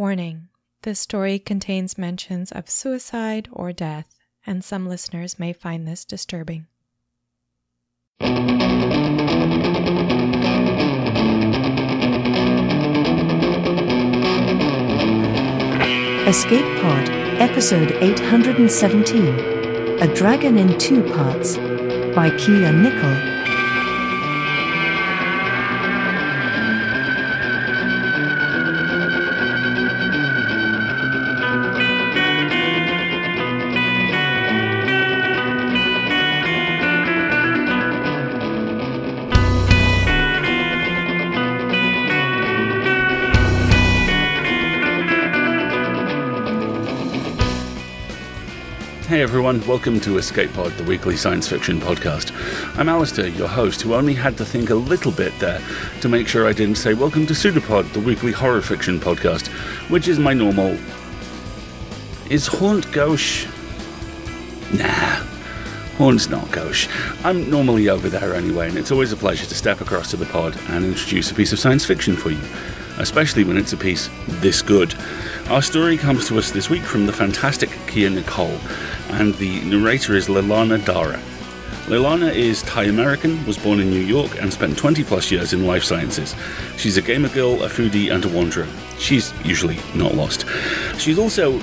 Warning: this story contains mentions of suicide or death, and some listeners may find this disturbing. Escape Pod, Episode 817, A Dragon in Two Parts, by Kia Nicol. Hey everyone, welcome to Escape Pod, the weekly science fiction podcast. I'm Alistair, your host, who only had to think a little bit there to make sure I didn't say welcome to Pseudopod, the weekly horror fiction podcast, which is my normal... Is Haunt gauche? Nah, Haunt's not gauche. I'm normally over there anyway, and it's always a pleasure to step across to the pod and introduce a piece of science fiction for you, especially when it's a piece this good. Our story comes to us this week from the fantastic Kia Nicol, and the narrator is Leilana Dara. Leilana is Thai-American, was born in New York, and spent 20 plus years in life sciences. She's a gamer girl, a foodie, and a wanderer. She's usually not lost. She's also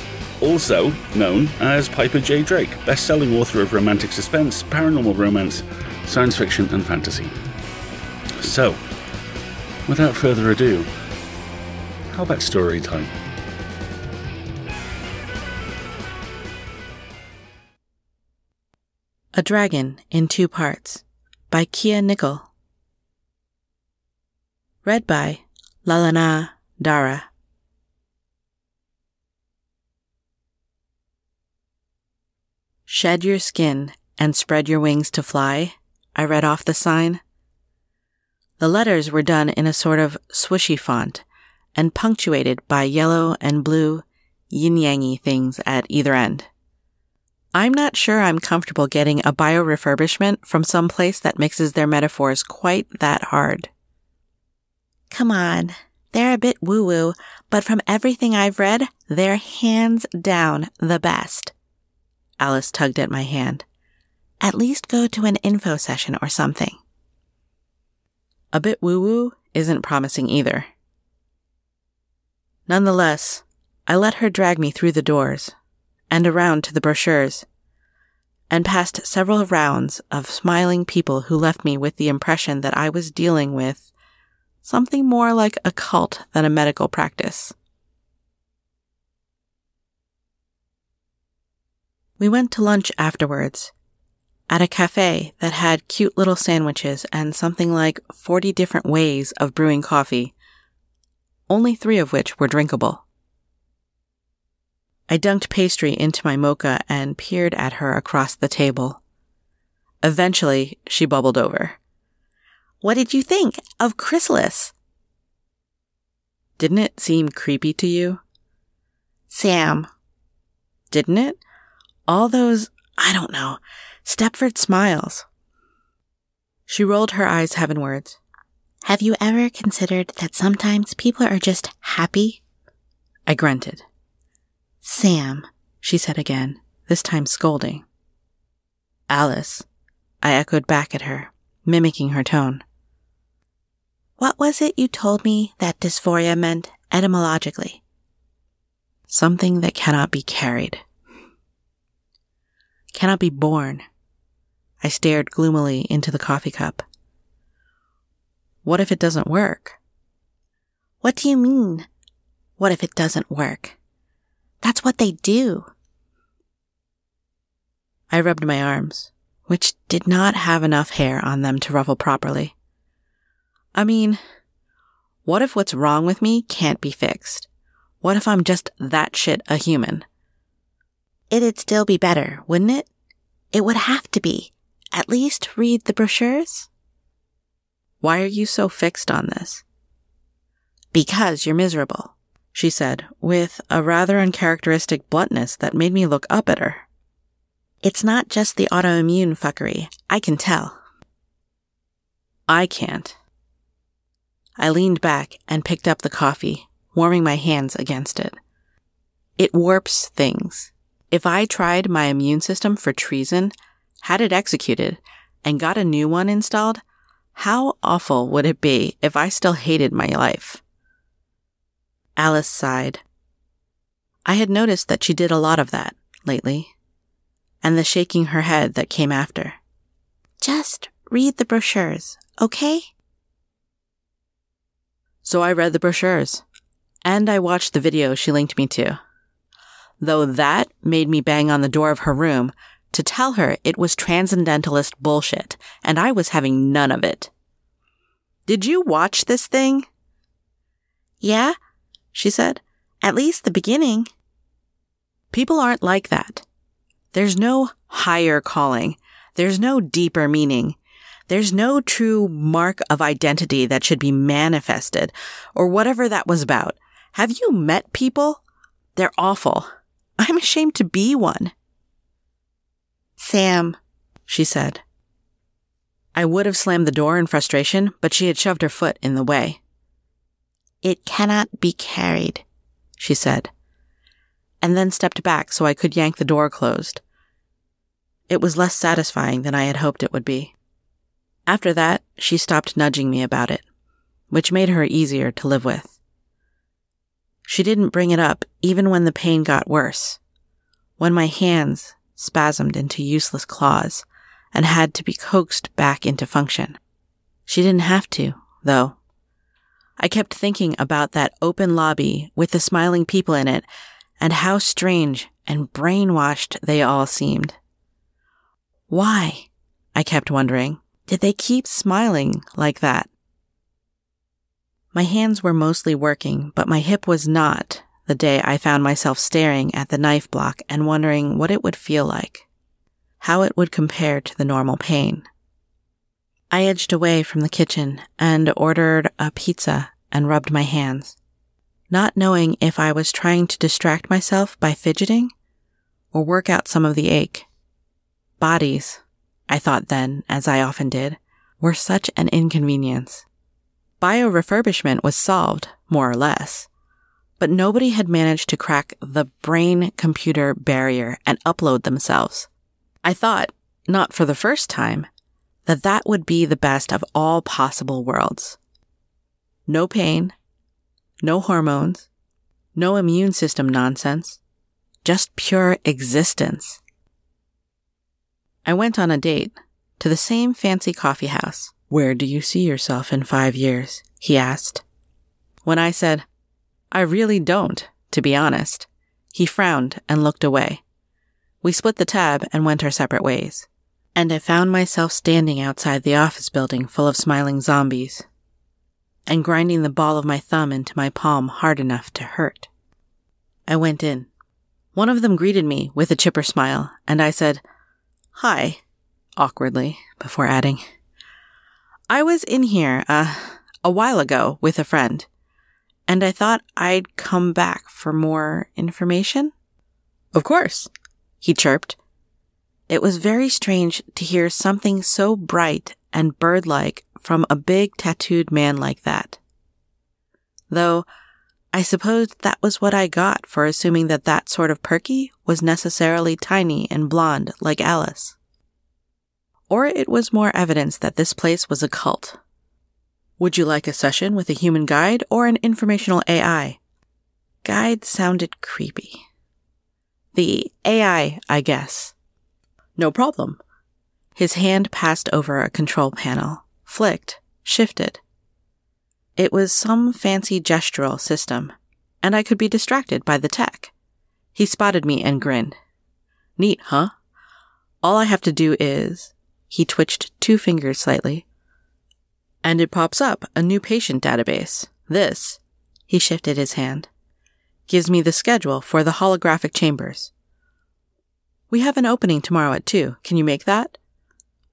known as Piper J. Drake, best-selling author of romantic suspense, paranormal romance, science fiction, and fantasy. So, without further ado, how about story time? A Dragon in Two Parts, by Kia Nicol. Read by Leilana Dara. Shed your skin and spread your wings to fly, I read off the sign. The letters were done in a sort of swishy font and punctuated by yellow and blue yin-yangy things at either end. I'm not sure I'm comfortable getting a bio-refurbishment from some place that mixes their metaphors quite that hard. Come on, they're a bit woo-woo, but from everything I've read, they're hands down the best. Alice tugged at my hand. At least go to an info session or something. A bit woo-woo isn't promising either. Nonetheless, I let her drag me through the doors, and around to the brochures, and past several rounds of smiling people who left me with the impression that I was dealing with something more like a cult than a medical practice. We went to lunch afterwards, at a cafe that had cute little sandwiches and something like 40 different ways of brewing coffee, only 3 of which were drinkable. I dunked pastry into my mocha and peered at her across the table. Eventually, she bubbled over. What did you think of Chrysalis? Didn't it seem creepy to you? Sam. Didn't it? All those, I don't know, Stepford smiles. She rolled her eyes heavenwards. Have you ever considered that sometimes people are just happy? I grunted. Sam, she said again, this time scolding. Alice, I echoed back at her, mimicking her tone. What was it you told me that dysphoria meant etymologically? Something that cannot be carried. Cannot be borne. I stared gloomily into the coffee cup. What if it doesn't work? What do you mean, what if it doesn't work? That's what they do. I rubbed my arms, which did not have enough hair on them to ruffle properly. I mean, what if what's wrong with me can't be fixed? What if I'm just that shit a human? It'd still be better, wouldn't it? It would have to be. At least read the brochures. Why are you so fixed on this? Because you're miserable, she said, with a rather uncharacteristic bluntness that made me look up at her. It's not just the autoimmune fuckery, I can tell. I can't. I leaned back and picked up the coffee, warming my hands against it. It warps things. If I tried my immune system for treason, had it executed, and got a new one installed, how awful would it be if I still hated my life? Alice sighed. I had noticed that she did a lot of that lately, and the shaking her head that came after. Just read the brochures, okay? So I read the brochures, and I watched the video she linked me to. Though that made me bang on the door of her room to tell her it was transcendentalist bullshit, and I was having none of it. Did you watch this thing? Yeah, she said. At least the beginning. People aren't like that. There's no higher calling. There's no deeper meaning. There's no true mark of identity that should be manifested, or whatever that was about. Have you met people? They're awful. I'm ashamed to be one. Sam, she said. I would have slammed the door in frustration, but she had shoved her foot in the way. It cannot be carried, she said, and then stepped back so I could yank the door closed. It was less satisfying than I had hoped it would be. After that, she stopped nudging me about it, which made her easier to live with. She didn't bring it up even when the pain got worse, when my hands spasmed into useless claws and had to be coaxed back into function. She didn't have to, though. I kept thinking about that open lobby with the smiling people in it and how strange and brainwashed they all seemed. Why, I kept wondering, did they keep smiling like that? My hands were mostly working, but my hip was not the day I found myself staring at the knife block and wondering what it would feel like, how it would compare to the normal pain. I edged away from the kitchen and ordered a pizza and rubbed my hands, not knowing if I was trying to distract myself by fidgeting or work out some of the ache. Bodies, I thought then, as I often did, were such an inconvenience. Biorefurbishment was solved, more or less, but nobody had managed to crack the brain-computer barrier and upload themselves. I thought, not for the first time, that that would be the best of all possible worlds. No pain, no hormones, no immune system nonsense, just pure existence. I went on a date to the same fancy coffee house. Where do you see yourself in 5 years? He asked. When I said, I really don't, to be honest, he frowned and looked away. We split the tab and went our separate ways, and I found myself standing outside the office building full of smiling zombies, and grinding the ball of my thumb into my palm hard enough to hurt. I went in. One of them greeted me with a chipper smile, and I said, Hi, awkwardly, before adding, I was in here, a while ago with a friend, and I thought I'd come back for more information. Of course, he chirped. It was very strange to hear something so bright and bird-like from a big tattooed man like that. Though, I supposed that was what I got for assuming that that sort of perky was necessarily tiny and blonde like Alice. Or it was more evidence that this place was a cult. Would you like a session with a human guide or an informational AI? Guide sounded creepy. The AI, I guess. No problem. His hand passed over a control panel, flicked, shifted. It was some fancy gestural system, and I could be distracted by the tech. He spotted me and grinned. Neat, huh? All I have to do is... He twitched 2 fingers slightly. And it pops up a new patient database. This, he shifted his hand, gives me the schedule for the holographic chambers. We have an opening tomorrow at 2. Can you make that?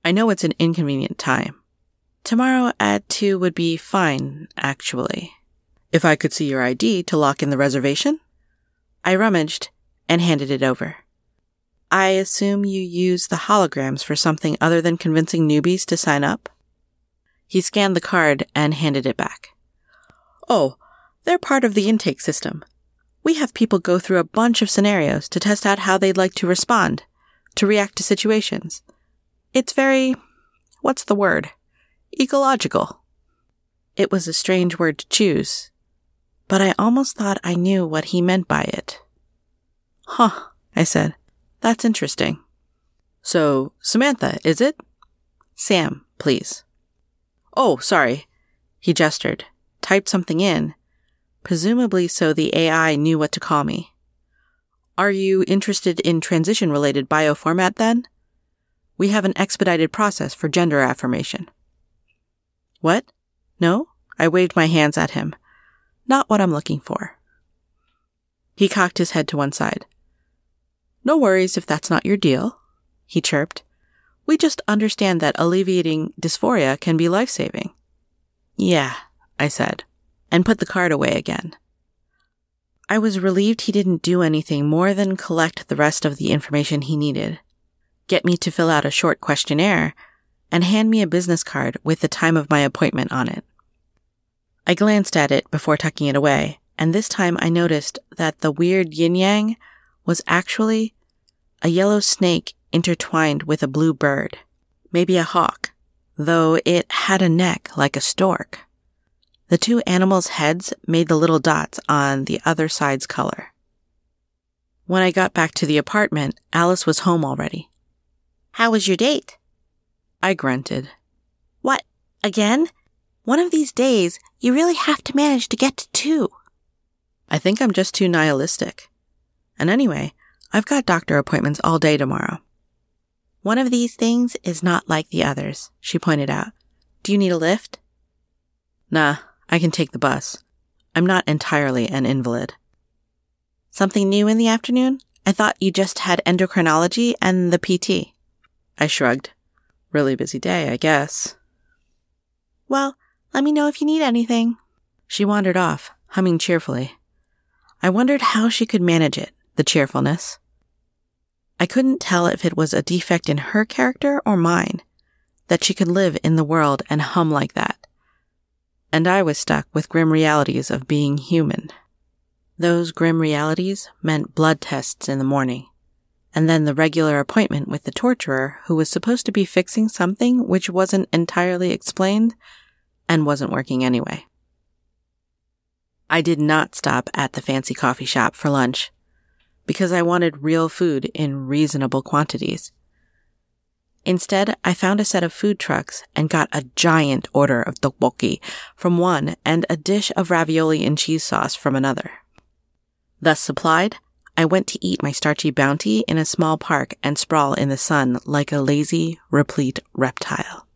I know it's an inconvenient time. Tomorrow at 2 would be fine, actually. If I could see your ID to lock in the reservation? I rummaged and handed it over. I assume you use the holograms for something other than convincing newbies to sign up? He scanned the card and handed it back. Oh, They're part of the intake system. We have people go through a bunch of scenarios to test out how they'd like to respond, to react to situations. It's very, what's the word? Ecological. It was a strange word to choose, but I almost thought I knew what he meant by it. Huh, I said. That's interesting. So, Samantha, is it? Sam, please. Oh, sorry. He gestured, typed something in, presumably so the AI knew what to call me. Are you interested in transition-related bioformat then? We have an expedited process for gender affirmation. What? No? I waved my hands at him. Not what I'm looking for. He cocked his head to one side. No worries if that's not your deal, he chirped. We just understand that alleviating dysphoria can be life-saving. Yeah, I said, and put the card away again. I was relieved he didn't do anything more than collect the rest of the information he needed, get me to fill out a short questionnaire, and hand me a business card with the time of my appointment on it. I glanced at it before tucking it away, and this time I noticed that the weird yin-yang was actually a yellow snake intertwined with a blue bird, maybe a hawk, though it had a neck like a stork. The two animals' heads made the little dots on the other side's color. When I got back to the apartment, Alice was home already. How was your date? I grunted. What, again? One of these days, you really have to manage to get to 2. I think I'm just too nihilistic. And anyway, I've got doctor appointments all day tomorrow. One of these things is not like the others, she pointed out. Do you need a lift? Nah, I can take the bus. I'm not entirely an invalid. Something new in the afternoon? I thought you just had endocrinology and the PT. I shrugged. Really busy day, I guess. Well, let me know if you need anything. She wandered off, humming cheerfully. I wondered how she could manage it, the cheerfulness. I couldn't tell if it was a defect in her character or mine, that she could live in the world and hum like that. And I was stuck with grim realities of being human. Those grim realities meant blood tests in the morning, and then the regular appointment with the torturer who was supposed to be fixing something which wasn't entirely explained and wasn't working anyway. I did not stop at the fancy coffee shop for lunch, because I wanted real food in reasonable quantities. Instead, I found a set of food trucks and got a giant order of tteokbokki from one and a dish of ravioli and cheese sauce from another. Thus supplied, I went to eat my starchy bounty in a small park and sprawl in the sun like a lazy, replete reptile.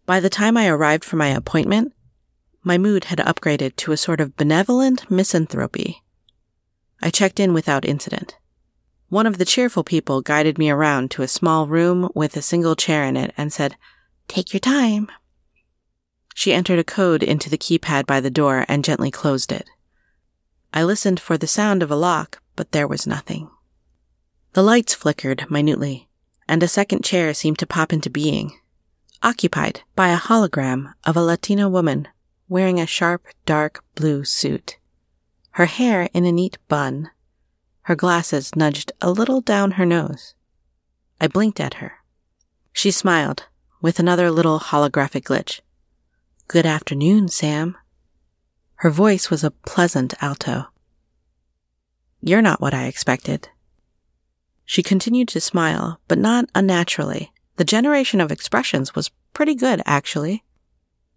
By the time I arrived for my appointment, my mood had upgraded to a sort of benevolent misanthropy. I checked in without incident. One of the cheerful people guided me around to a small room with a single chair in it and said, "Take your time." She entered a code into the keypad by the door and gently closed it. I listened for the sound of a lock, but there was nothing. The lights flickered minutely, and a second chair seemed to pop into being, occupied by a hologram of a Latina woman wearing a sharp, dark blue suit. Her hair in a neat bun, her glasses nudged a little down her nose. I blinked at her. She smiled, with another little holographic glitch. "Good afternoon, Sam." Her voice was a pleasant alto. "You're not what I expected." She continued to smile, but not unnaturally. The generation of expressions was pretty good, actually.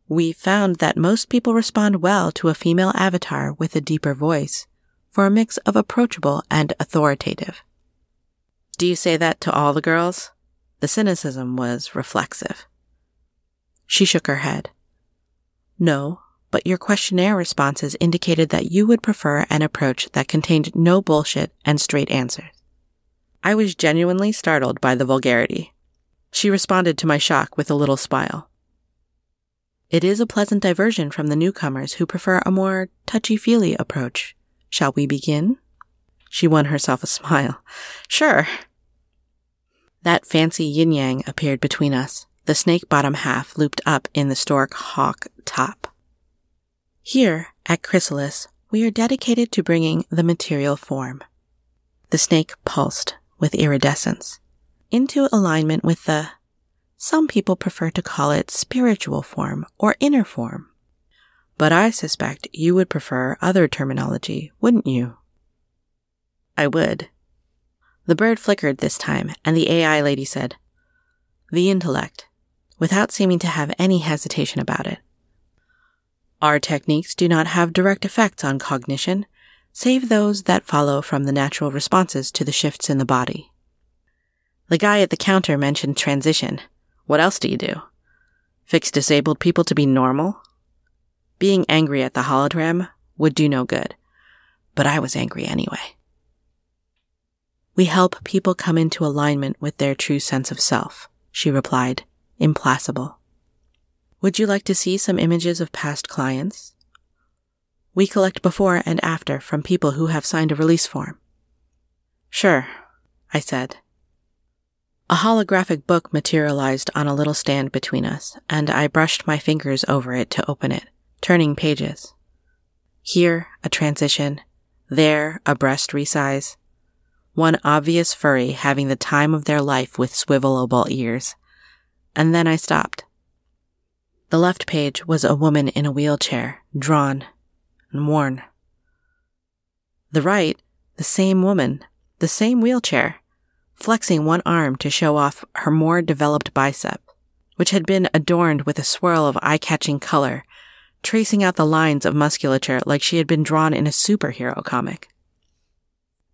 We found that most people respond well to a female avatar with a deeper voice, for a mix of approachable and authoritative. "Do you say that to all the girls?" The cynicism was reflexive. She shook her head. "No, but your questionnaire responses indicated that you would prefer an approach that contained no bullshit and straight answers." I was genuinely startled by the vulgarity. She responded to my shock with a little smile. "It is a pleasant diversion from the newcomers who prefer a more touchy-feely approach. Shall we begin?" She won herself a smile. "Sure." That fancy yin-yang appeared between us, the snake bottom half looped up in the stork hawk top. Here, at Chrysalis, we are dedicated to bringing the material form. The snake pulsed with iridescence, into alignment with the, some people prefer to call it spiritual form or inner form. But I suspect you would prefer other terminology, wouldn't you? I would. The bird flickered this time, and the AI lady said, the intellect, without seeming to have any hesitation about it. Our techniques do not have direct effects on cognition, save those that follow from the natural responses to the shifts in the body. The guy at the counter mentioned transition. What else do you do? Fix disabled people to be normal? Being angry at the hologram would do no good, but I was angry anyway. We help people come into alignment with their true sense of self, she replied, implacable. Would you like to see some images of past clients? We collect before and after from people who have signed a release form. Sure, I said. A holographic book materialized on a little stand between us, and I brushed my fingers over it to open it, turning pages. Here, a transition. There, a breast resize. One obvious furry having the time of their life with swivelable ears. And then I stopped. The left page was a woman in a wheelchair, drawn and worn. The right, the same woman, the same wheelchair, flexing one arm to show off her more developed bicep, which had been adorned with a swirl of eye-catching color, tracing out the lines of musculature like she had been drawn in a superhero comic.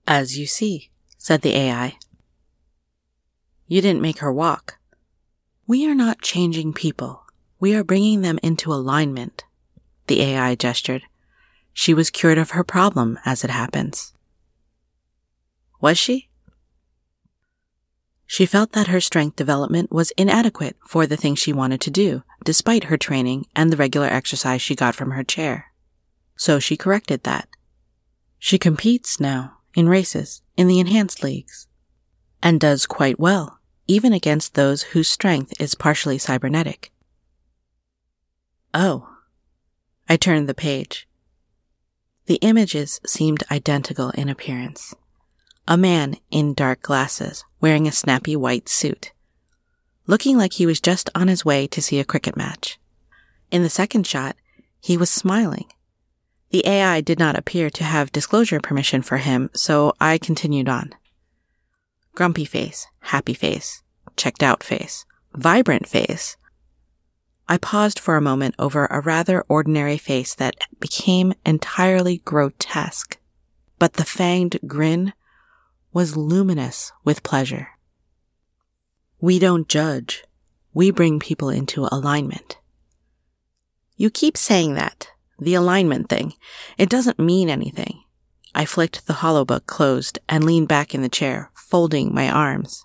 As you see, said the AI. You didn't make her walk. We are not changing people. We are bringing them into alignment, the AI gestured. She was cured of her problem, as it happens. Was she? She felt that her strength development was inadequate for the thing she wanted to do, despite her training and the regular exercise she got from her chair. So she corrected that. She competes now, in races, in the enhanced leagues, and does quite well, even against those whose strength is partially cybernetic. Oh. I turned the page. The images seemed identical in appearance. A man in dark glasses, wearing a snappy white suit, looking like he was just on his way to see a cricket match. In the second shot, he was smiling. The AI did not appear to have disclosure permission for him, so I continued on. Grumpy face, happy face, checked out face, vibrant face. I paused for a moment over a rather ordinary face that became entirely grotesque, but the fanged grin was luminous with pleasure. We don't judge. We bring people into alignment. You keep saying that, the alignment thing. It doesn't mean anything. I flicked the holobook closed and leaned back in the chair, folding my arms.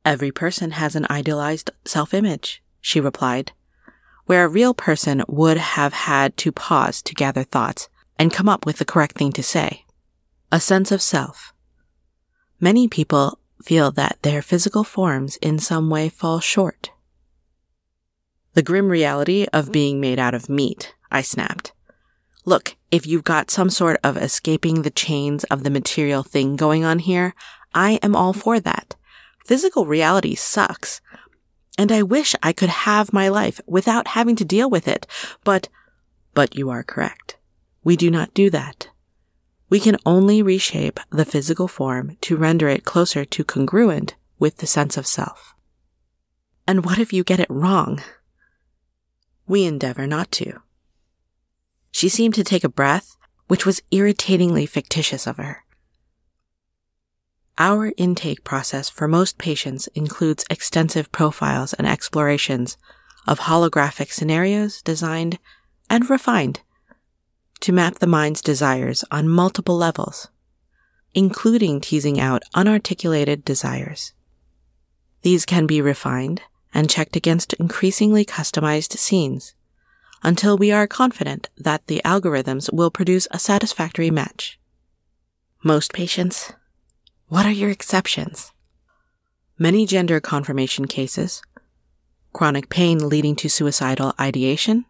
Every person has an idealized self-image, she replied, where a real person would have had to pause to gather thoughts and come up with the correct thing to say. A sense of self. Many people feel that their physical forms in some way fall short. The grim reality of being made out of meat, I snapped. Look, if you've got some sort of escaping the chains of the material thing going on here, I am all for that. Physical reality sucks. And I wish I could have my life without having to deal with it. But you are correct. We do not do that. We can only reshape the physical form to render it closer to congruent with the sense of self. And what if you get it wrong? We endeavor not to. She seemed to take a breath, which was irritatingly fictitious of her. Our intake process for most patients includes extensive profiles and explorations of holographic scenarios designed and refined to map the mind's desires on multiple levels, including teasing out unarticulated desires. These can be refined and checked against increasingly customized scenes until we are confident that the algorithms will produce a satisfactory match. Most patients. What are your exceptions? Many gender confirmation cases, chronic pain leading to suicidal ideation,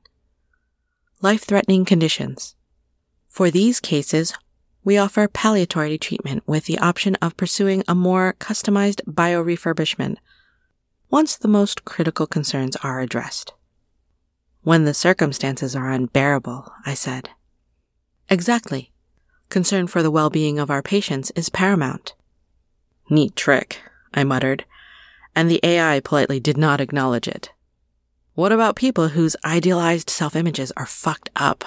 life-threatening conditions. For these cases, we offer palliatory treatment with the option of pursuing a more customized biorefurbishment once the most critical concerns are addressed. When the circumstances are unbearable, I said. Exactly. Concern for the well-being of our patients is paramount. Neat trick, I muttered, and the AI politely did not acknowledge it. What about people whose idealized self-images are fucked up?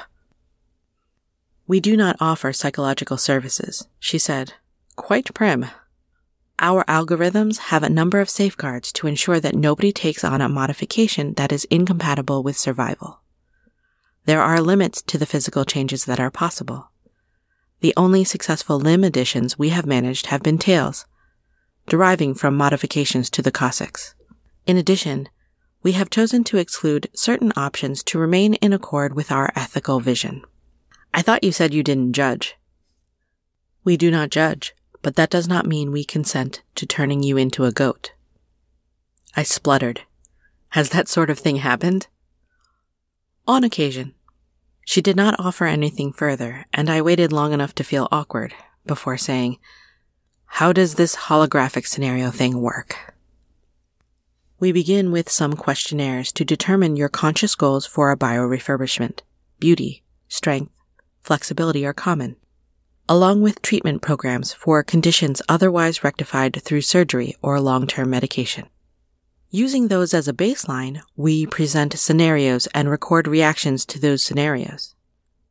We do not offer psychological services, she said, quite prim. Our algorithms have a number of safeguards to ensure that nobody takes on a modification that is incompatible with survival. There are limits to the physical changes that are possible. The only successful limb additions we have managed have been tails, deriving from modifications to the coccyx. In addition, we have chosen to exclude certain options to remain in accord with our ethical vision. I thought you said you didn't judge. We do not judge, but that does not mean we consent to turning you into a goat. I spluttered. Has that sort of thing happened? On occasion. She did not offer anything further, and I waited long enough to feel awkward before saying, "How does this holographic scenario thing work?" We begin with some questionnaires to determine your conscious goals for a biorefurbishment. Beauty, strength, flexibility are common, along with treatment programs for conditions otherwise rectified through surgery or long-term medication. Using those as a baseline, we present scenarios and record reactions to those scenarios.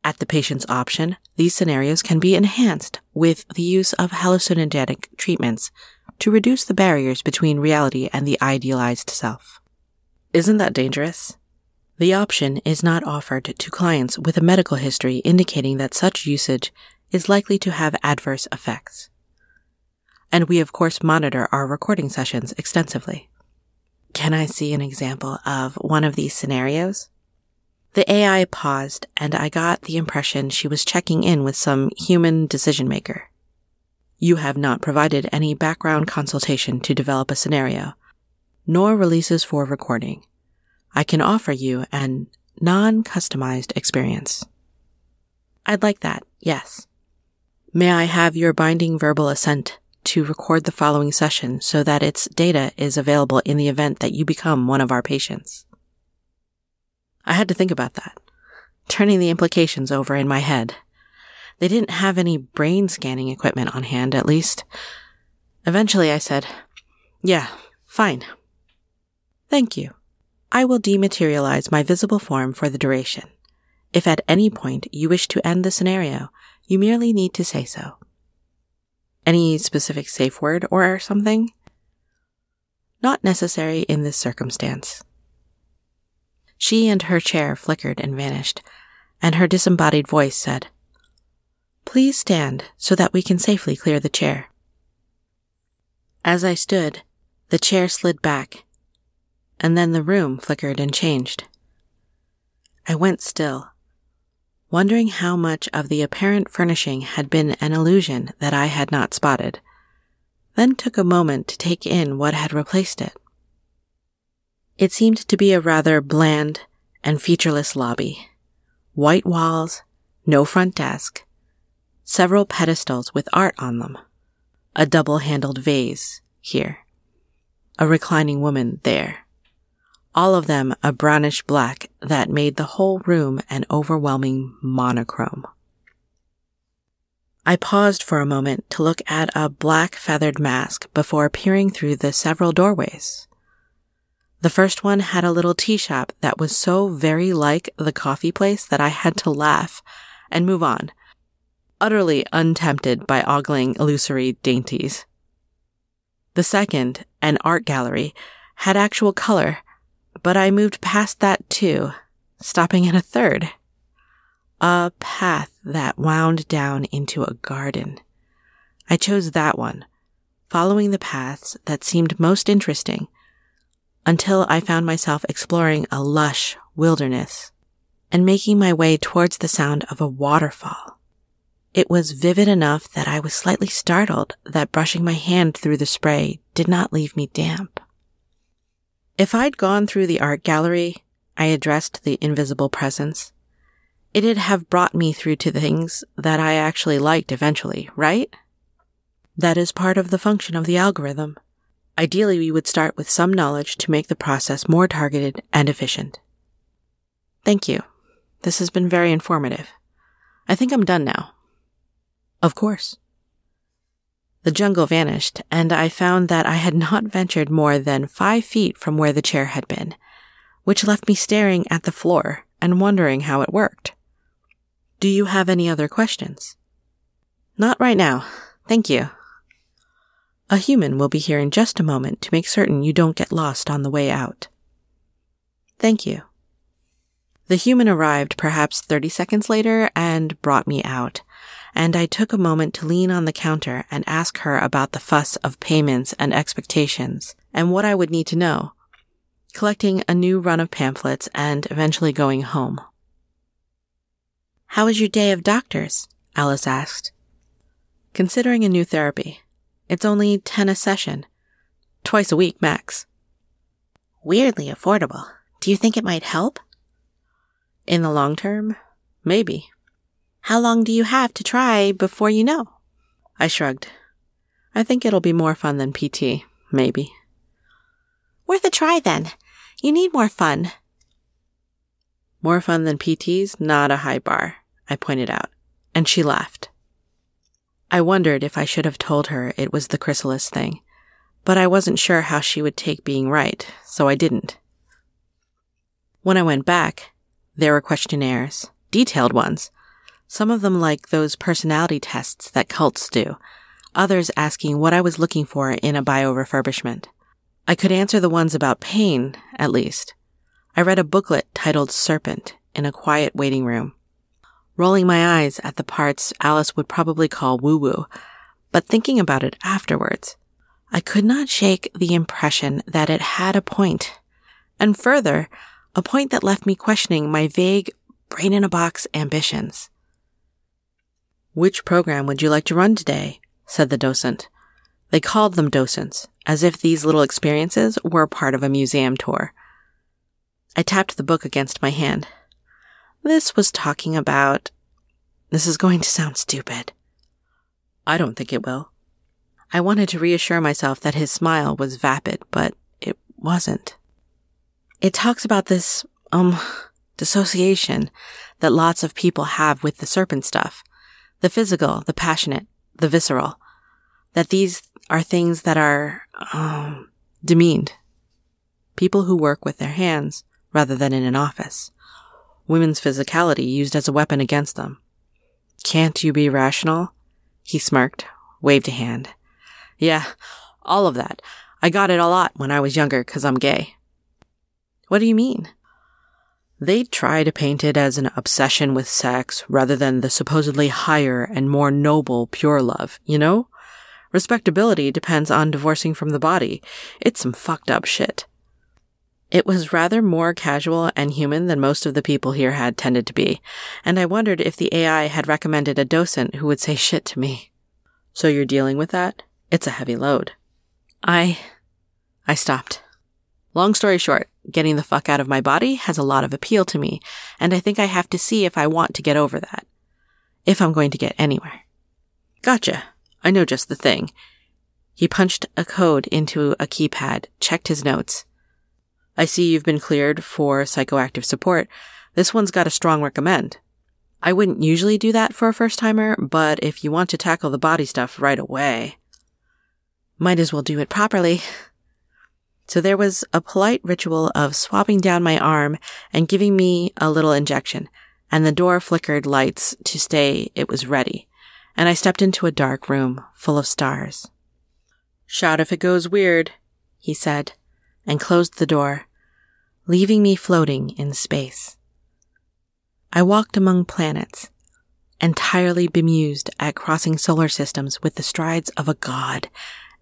At the patient's option, these scenarios can be enhanced with the use of hallucinogenic treatments to reduce the barriers between reality and the idealized self. Isn't that dangerous? The option is not offered to clients with a medical history indicating that such usage is likely to have adverse effects. And we of course monitor our recording sessions extensively. Can I see an example of one of these scenarios? The AI paused, and I got the impression she was checking in with some human decision maker. You have not provided any background consultation to develop a scenario, nor releases for recording. I can offer you an non-customized experience. I'd like that, yes. May I have your binding verbal assent to record the following session so that its data is available in the event that you become one of our patients? I had to think about that, turning the implications over in my head. They didn't have any brain scanning equipment on hand, at least. Eventually I said, "Yeah, fine. Thank you. I will dematerialize my visible form for the duration. If at any point you wish to end the scenario, you merely need to say so." Any specific safe word or something? Not necessary in this circumstance. She and her chair flickered and vanished, and her disembodied voice said, "Please stand so that we can safely clear the chair." As I stood, the chair slid back, and then the room flickered and changed. I went still, wondering how much of the apparent furnishing had been an illusion that I had not spotted, then took a moment to take in what had replaced it. It seemed to be a rather bland and featureless lobby. White walls, no front desk, several pedestals with art on them, a double-handled vase here, a reclining woman there. All of them a brownish black that made the whole room an overwhelming monochrome. I paused for a moment to look at a black feathered mask before peering through the several doorways. The first one had a little tea shop that was so very like the coffee place that I had to laugh and move on, utterly untempted by ogling illusory dainties. The second, an art gallery, had actual color, but I moved past that too, stopping at a third. A path that wound down into a garden. I chose that one, following the paths that seemed most interesting, until I found myself exploring a lush wilderness and making my way towards the sound of a waterfall. It was vivid enough that I was slightly startled that brushing my hand through the spray did not leave me damp. If I'd gone through the art gallery, I addressed the invisible presence, It'd have brought me through to the things that I actually liked eventually, right? That is part of the function of the algorithm. Ideally, we would start with some knowledge to make the process more targeted and efficient. Thank you. This has been very informative. I think I'm done now. Of course. The jungle vanished, and I found that I had not ventured more than 5 feet from where the chair had been, which left me staring at the floor and wondering how it worked. Do you have any other questions? Not right now. Thank you. A human will be here in just a moment to make certain you don't get lost on the way out. Thank you. The human arrived perhaps 30 seconds later and brought me out, and I took a moment to lean on the counter and ask her about the fuss of payments and expectations and what I would need to know, collecting a new run of pamphlets and eventually going home. How was your day of doctors? Alice asked. Considering a new therapy. It's only 10 a session. Twice a week, max. Weirdly affordable. Do you think it might help? In the long term? Maybe. How long do you have to try before you know? I shrugged. I think it'll be more fun than PT. Maybe. Worth a try then. You need more fun. More fun than PT's? Not a high bar, I pointed out, and she laughed. I wondered if I should have told her it was the chrysalis thing, but I wasn't sure how she would take being right, so I didn't. When I went back, there were questionnaires, detailed ones, some of them like those personality tests that cults do, others asking what I was looking for in a bio-refurbishment. I could answer the ones about pain, at least. I read a booklet titled Serpent in a quiet waiting room, rolling my eyes at the parts Alice would probably call woo-woo, but thinking about it afterwards, I could not shake the impression that it had a point, and further, a point that left me questioning my vague, brain-in-a-box ambitions. Which program would you like to run today? Said the docent. They called them docents, as if these little experiences were part of a museum tour. I tapped the book against my hand. This was talking about... This is going to sound stupid. I don't think it will. I wanted to reassure myself that his smile was vapid, but it wasn't. It talks about this, dissociation that lots of people have with the serpent stuff. The physical, the passionate, the visceral. That these are things that are, demeaned. People who work with their hands rather than in an office. Women's physicality used as a weapon against them. Can't you be rational? He smirked, waved a hand. Yeah, all of that. I got it a lot when I was younger 'cause I'm gay. What do you mean? They'd try to paint it as an obsession with sex rather than the supposedly higher and more noble pure love, you know? Respectability depends on divorcing from the body. It's some fucked up shit. It was rather more casual and human than most of the people here had tended to be, and I wondered if the AI had recommended a docent who would say shit to me. So you're dealing with that? It's a heavy load. I stopped. Long story short, getting the fuck out of my body has a lot of appeal to me, and I think I have to see if I want to get over that. If I'm going to get anywhere. Gotcha. I know just the thing. He punched a code into a keypad, checked his notes. I see you've been cleared for psychoactive support. This one's got a strong recommend. I wouldn't usually do that for a first-timer, but if you want to tackle the body stuff right away, might as well do it properly. So there was a polite ritual of swabbing down my arm and giving me a little injection, and the door flickered lights to say it was ready, and I stepped into a dark room full of stars. Shout if it goes weird, he said, and closed the door, leaving me floating in space. I walked among planets, entirely bemused at crossing solar systems with the strides of a god,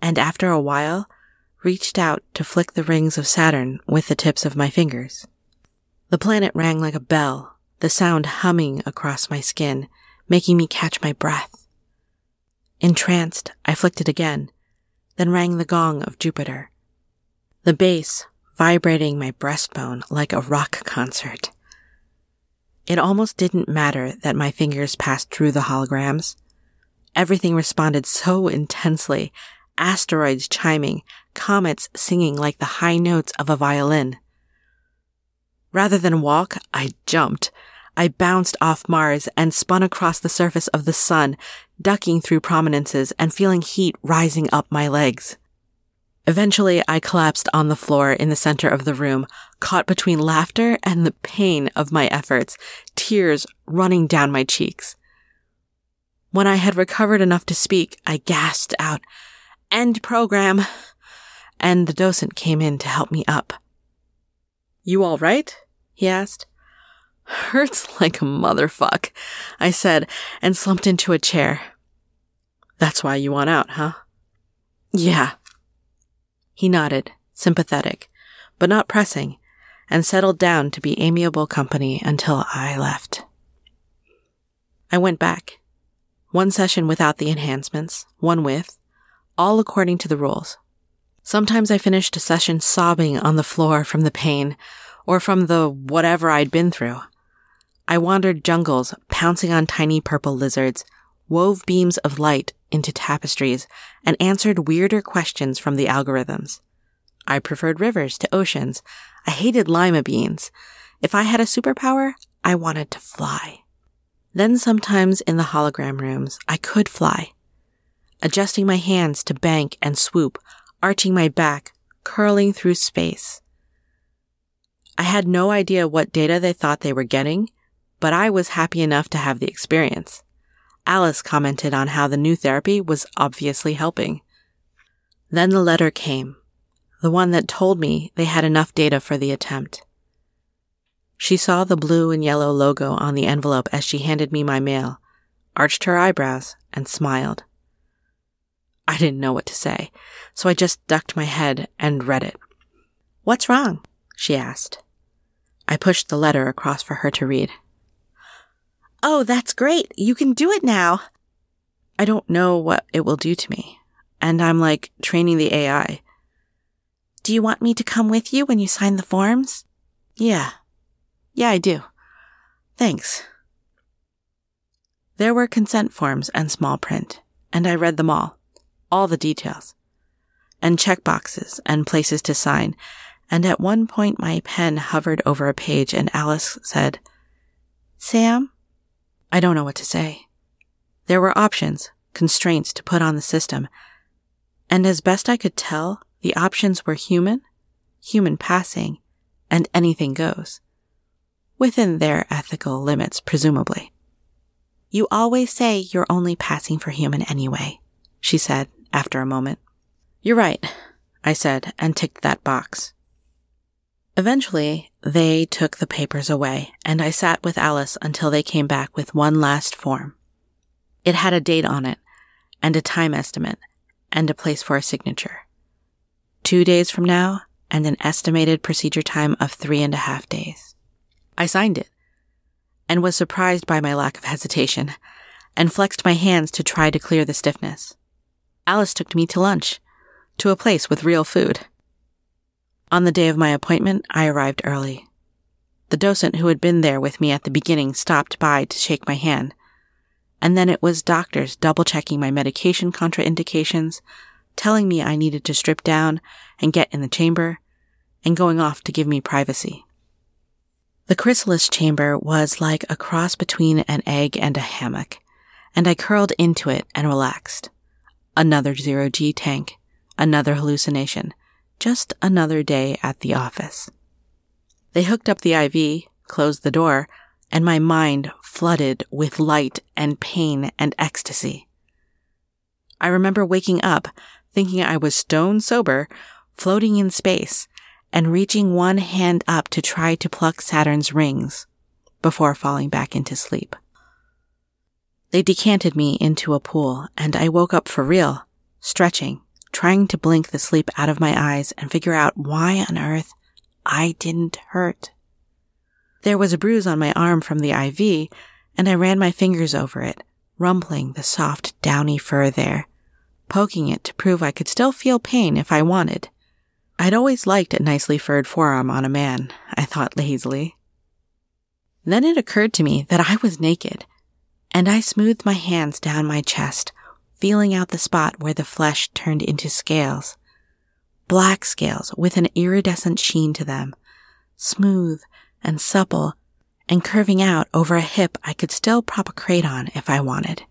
and after a while, reached out to flick the rings of Saturn with the tips of my fingers. The planet rang like a bell, the sound humming across my skin, making me catch my breath. Entranced, I flicked it again, then rang the gong of Jupiter, the bass vibrating my breastbone like a rock concert. It almost didn't matter that my fingers passed through the holograms. Everything responded so intensely, asteroids chiming, comets singing like the high notes of a violin. Rather than walk, I jumped. I bounced off Mars and spun across the surface of the sun, ducking through prominences and feeling heat rising up my legs. Eventually, I collapsed on the floor in the center of the room, caught between laughter and the pain of my efforts, tears running down my cheeks. When I had recovered enough to speak, I gasped out, "End program," and the docent came in to help me up. "You all right?" he asked. "Hurts like a motherfuck," I said, and slumped into a chair. "That's why you want out, huh?" "Yeah." He nodded, sympathetic, but not pressing, and settled down to be amiable company until I left. I went back. One session without the enhancements, one with, all according to the rules. Sometimes I finished a session sobbing on the floor from the pain, or from the whatever I'd been through. I wandered jungles, pouncing on tiny purple lizards, wove beams of light into tapestries, and answered weirder questions from the algorithms. I preferred rivers to oceans. I hated lima beans. If I had a superpower, I wanted to fly. Then sometimes in the hologram rooms, I could fly, adjusting my hands to bank and swoop, arching my back, curling through space. I had no idea what data they thought they were getting, but I was happy enough to have the experience. Alice commented on how the new therapy was obviously helping. Then the letter came, the one that told me they had enough data for the attempt. She saw the blue and yellow logo on the envelope as she handed me my mail, arched her eyebrows, and smiled. I didn't know what to say, so I just ducked my head and read it. "What's wrong?" she asked. I pushed the letter across for her to read. "Oh, that's great. You can do it now." I don't know what it will do to me, and I'm like training the AI. "Do you want me to come with you when you sign the forms?" Yeah, I do. Thanks." There were consent forms and small print, and I read them all the details, and checkboxes and places to sign, and at one point my pen hovered over a page and Alice said, "Sam?" I don't know what to say. There were options, constraints to put on the system, and as best I could tell, the options were human passing, and anything goes. Within their ethical limits, presumably. "You always say you're only passing for human anyway," she said after a moment. "You're right," I said, and ticked that box. Eventually, they took the papers away, and I sat with Alice until they came back with one last form. It had a date on it, and a time estimate, and a place for a signature. 2 days from now, and an estimated procedure time of 3.5 days. I signed it, and was surprised by my lack of hesitation, and flexed my hands to try to clear the stiffness. Alice took me to lunch, to a place with real food. On the day of my appointment, I arrived early. The docent who had been there with me at the beginning stopped by to shake my hand, and then it was doctors double-checking my medication contraindications, telling me I needed to strip down and get in the chamber, and going off to give me privacy. The chrysalis chamber was like a cross between an egg and a hammock, and I curled into it and relaxed. Another zero-G tank, another hallucination, just another day at the office. They hooked up the IV, closed the door, and my mind flooded with light and pain and ecstasy. I remember waking up, thinking I was stone sober, floating in space, and reaching one hand up to try to pluck Saturn's rings, before falling back into sleep. They decanted me into a pool, and I woke up for real, stretching, trying to blink the sleep out of my eyes and figure out why on earth I didn't hurt. There was a bruise on my arm from the IV, and I ran my fingers over it, rumpling the soft, downy fur there, poking it to prove I could still feel pain if I wanted. I'd always liked a nicely furred forearm on a man, I thought lazily. Then it occurred to me that I was naked, and I smoothed my hands down my chest, feeling out the spot where the flesh turned into scales. Black scales with an iridescent sheen to them, smooth and supple, and curving out over a hip I could still prop a crate on if I wanted.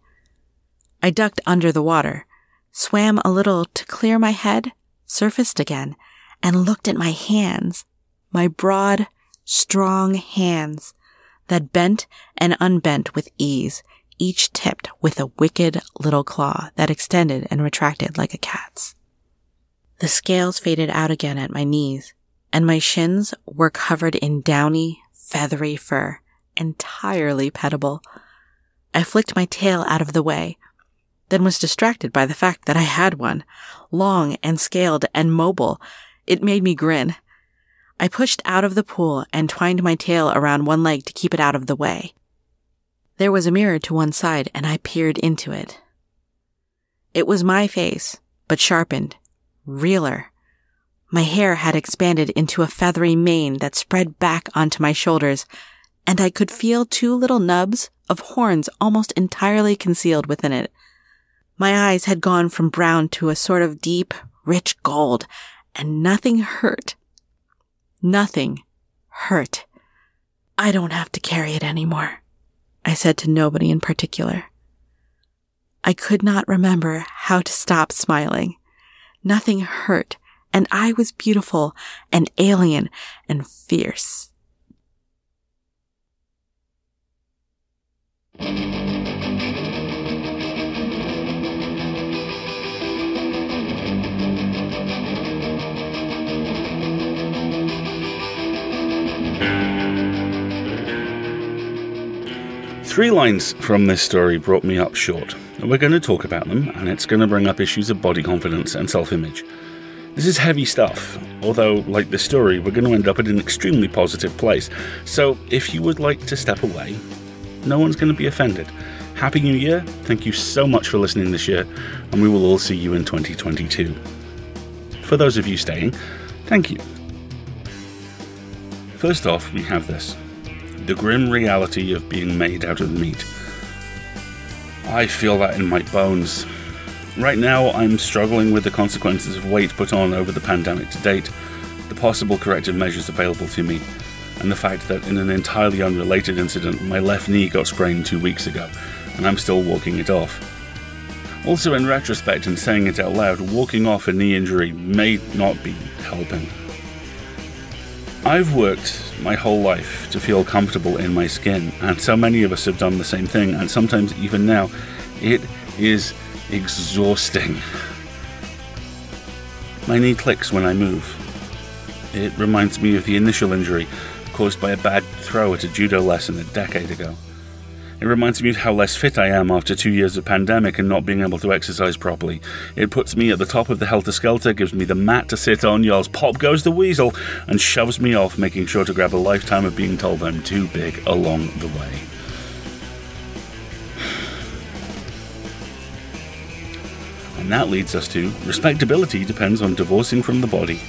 I ducked under the water, swam a little to clear my head, surfaced again, and looked at my hands, my broad, strong hands that bent and unbent with ease, each tipped with a wicked little claw that extended and retracted like a cat's. The scales faded out again at my knees, and my shins were covered in downy, feathery fur, entirely pettable. I flicked my tail out of the way, then was distracted by the fact that I had one, long and scaled and mobile. It made me grin. I pushed out of the pool and twined my tail around one leg to keep it out of the way. There was a mirror to one side, and I peered into it. It was my face, but sharpened, realer. My hair had expanded into a feathery mane that spread back onto my shoulders, and I could feel two little nubs of horns almost entirely concealed within it. My eyes had gone from brown to a sort of deep, rich gold, and nothing hurt. Nothing hurt. I don't have to carry it anymore, I said to nobody in particular. I could not remember how to stop smiling. Nothing hurt, and I was beautiful and alien and fierce. Three lines from this story brought me up short. We're going to talk about them, and it's going to bring up issues of body confidence and self-image. This is heavy stuff, although, like this story, we're going to end up at an extremely positive place. So, if you would like to step away, no one's going to be offended. Happy New Year, thank you so much for listening this year, and we will all see you in 2022. For those of you staying, thank you. First off, we have this. The grim reality of being made out of meat. I feel that in my bones. Right now, I'm struggling with the consequences of weight put on over the pandemic to date, the possible corrective measures available to me, and the fact that in an entirely unrelated incident, my left knee got sprained 2 weeks ago, and I'm still walking it off. Also, in retrospect and saying it out loud, walking off a knee injury may not be helping. I've worked my whole life to feel comfortable in my skin, and so many of us have done the same thing, and sometimes even now, it is exhausting. My knee clicks when I move. It reminds me of the initial injury caused by a bad throw at a judo lesson a decade ago. It reminds me of how less fit I am after 2 years of pandemic and not being able to exercise properly. It puts me at the top of the helter-skelter, gives me the mat to sit on, yells, "Pop goes the weasel," and shoves me off, making sure to grab a lifetime of being told I'm too big along the way. And that leads us to, respectability depends on divorcing from the body.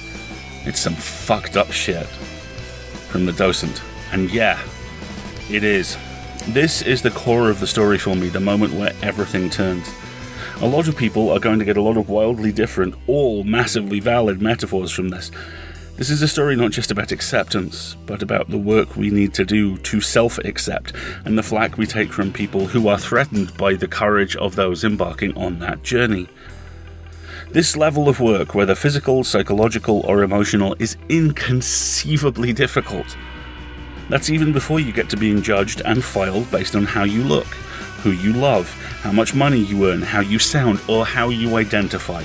It's some fucked up shit. From the docent. And yeah, it is. This is the core of the story for me, the moment where everything turns. A lot of people are going to get a lot of wildly different, all massively valid metaphors from this. This is a story not just about acceptance, but about the work we need to do to self-accept, and the flack we take from people who are threatened by the courage of those embarking on that journey. This level of work, whether physical, psychological, or emotional, is inconceivably difficult. That's even before you get to being judged and filed based on how you look, who you love, how much money you earn, how you sound, or how you identify.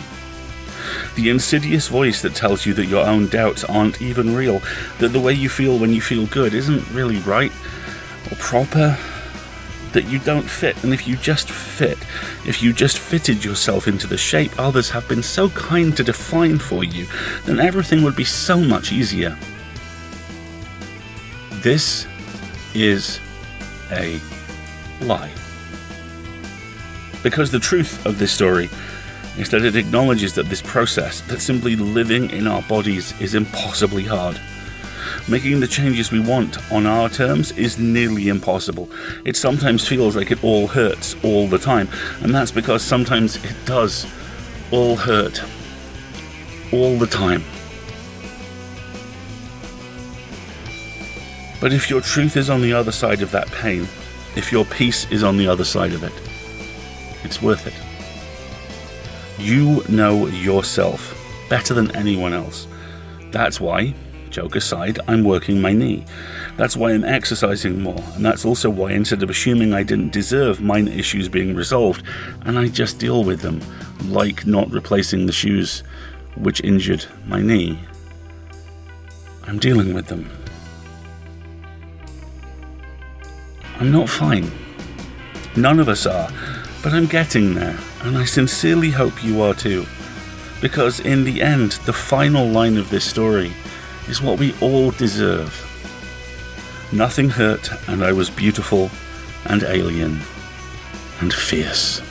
The insidious voice that tells you that your own doubts aren't even real, that the way you feel when you feel good isn't really right or proper, that you don't fit, and if you just fitted yourself into the shape others have been so kind to define for you, then everything would be so much easier. This is a lie. Because the truth of this story is that it acknowledges that this process, that simply living in our bodies, is impossibly hard. Making the changes we want on our terms is nearly impossible. It sometimes feels like it all hurts all the time, and that's because sometimes it does all hurt all the time. But if your truth is on the other side of that pain, if your peace is on the other side of it, it's worth it. You know yourself better than anyone else. That's why, joke aside, I'm working my knee. That's why I'm exercising more, and that's also why instead of assuming I didn't deserve minor issues being resolved, and I just deal with them, like not replacing the shoes which injured my knee, I'm dealing with them. I'm not fine. None of us are, but I'm getting there, and I sincerely hope you are too. Because in the end, the final line of this story is what we all deserve. Nothing hurt, and I was beautiful and alien and fierce.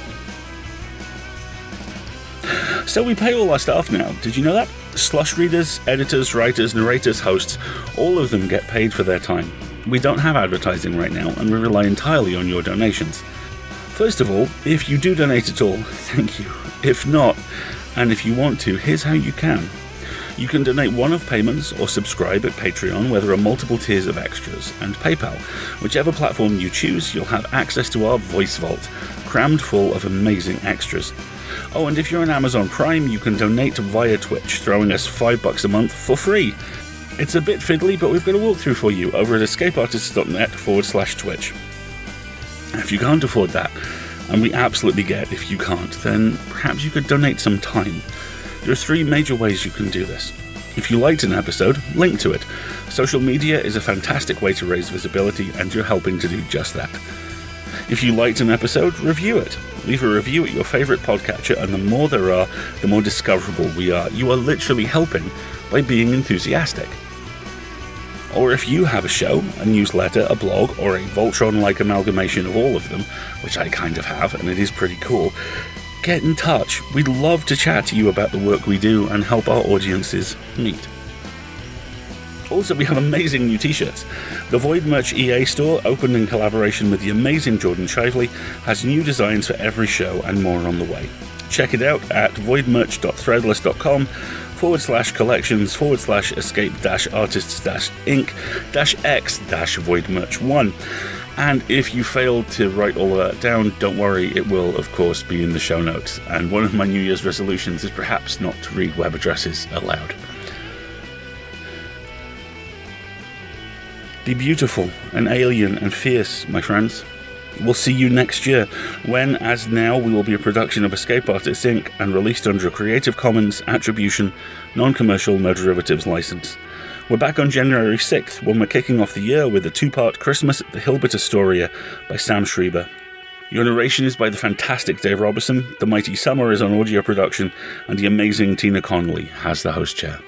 So we pay all our staff now. Did you know that? Slush readers, editors, writers, narrators, hosts, all of them get paid for their time. We don't have advertising right now, and we rely entirely on your donations. First of all, if you do donate at all, thank you. If not, and if you want to, here's how you can. You can donate one-off payments or subscribe at Patreon, where there are multiple tiers of extras, and PayPal. Whichever platform you choose, you'll have access to our voice vault, crammed full of amazing extras. Oh, and if you're on Amazon Prime, you can donate via Twitch, throwing us $5 a month for free. It's a bit fiddly, but we've got a walkthrough for you over at escapeartists.net/Twitch. If you can't afford that, and we absolutely get if you can't, then perhaps you could donate some time. There are 3 major ways you can do this. If you liked an episode, link to it. Social media is a fantastic way to raise visibility, and you're helping to do just that. If you liked an episode, review it. Leave a review at your favourite podcatcher, and the more there are, the more discoverable we are. You are literally helping by being enthusiastic. Or if you have a show, a newsletter, a blog, or a Voltron-like amalgamation of all of them, which I kind of have, and it is pretty cool, get in touch. We'd love to chat to you about the work we do and help our audiences meet. Also, we have amazing new t-shirts. The Void Merch EA store, opened in collaboration with the amazing Jordan Shively, has new designs for every show and more on the way. Check it out at voidmerch.threadless.com/collections/escape-artists-inc-x-voidmerch1. And if you failed to write all of that down, don't worry, it will of course be in the show notes. And one of my New Year's resolutions is perhaps not to read web addresses aloud. Be beautiful and alien and fierce, my friends. We'll see you next year, when, as now, we will be a production of Escape Artists Inc. and released under a Creative Commons Attribution, Non-Commercial, No Derivatives license. We're back on January 6th, when we're kicking off the year with a 2-part Christmas at the Hilbert Astoria by Sam Schreiber. Your narration is by the fantastic Dave Robertson, the mighty Summer is on audio production, and the amazing Tina Connolly has the host chair.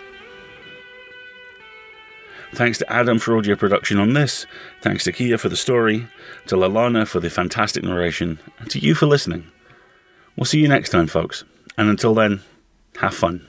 Thanks to Adam for audio production on this, thanks to Kia for the story, to Lalana for the fantastic narration, and to you for listening. We'll see you next time, folks, and until then, have fun.